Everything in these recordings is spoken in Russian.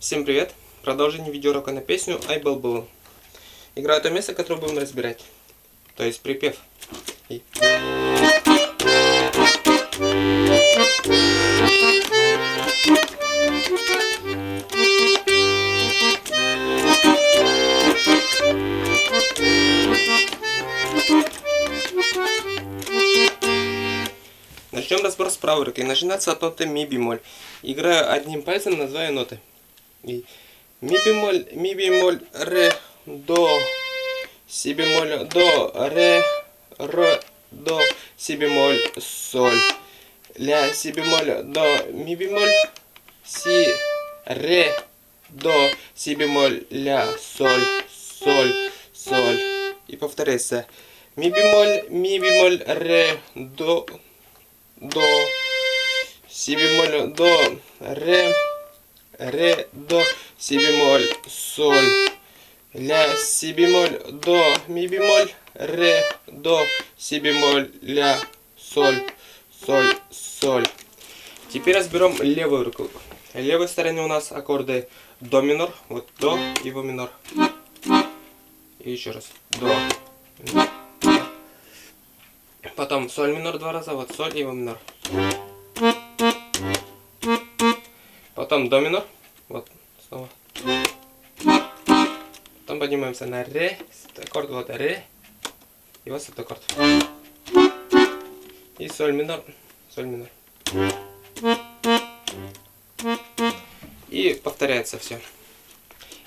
Всем привет! Продолжение видеоурока на песню I Был Был. Играю то место, которое будем разбирать. То есть припев. И... Начнем разбор с правой руки. Начинается от ноты ми бемоль. Играю одним пальцем, называю ноты. И ми бемоль, ре, до, си бемоль, до, ре, до, си бемоль, соль, ля, си бемоль, до, ми бемоль, си, ре, до, си бемоль, ля, соль, соль. И повторяется. Ми бемоль, ре, до, си бемоль, до, ре, до, си бемоль, соль, ля, си бемоль, до, ми бемоль, ре, до, си бемоль, ля, соль. Теперь разберем левую руку. В левой стороне у нас аккорды до минор, вот до и во минор. И еще раз до. Потом соль минор два раза, вот соль и во минор. Потом до минор, вот снова. Потом поднимаемся на ре, аккорд вот ре, и вот этот аккорд. И соль минор, И повторяется все.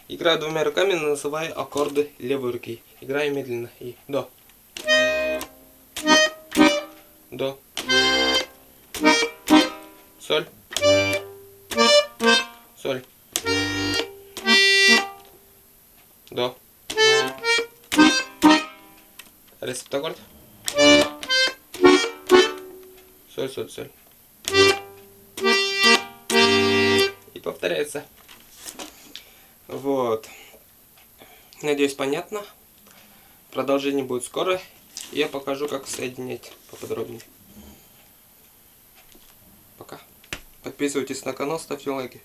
Играю двумя руками, называю аккорды левой руки. Играю медленно. И до. До. Соль. Соль. До. Ре септаккорд. Соль. И повторяется. Вот. Надеюсь, понятно. Продолжение будет скоро. И я покажу, как соединять поподробнее. Пока. Подписывайтесь на канал, ставьте лайки.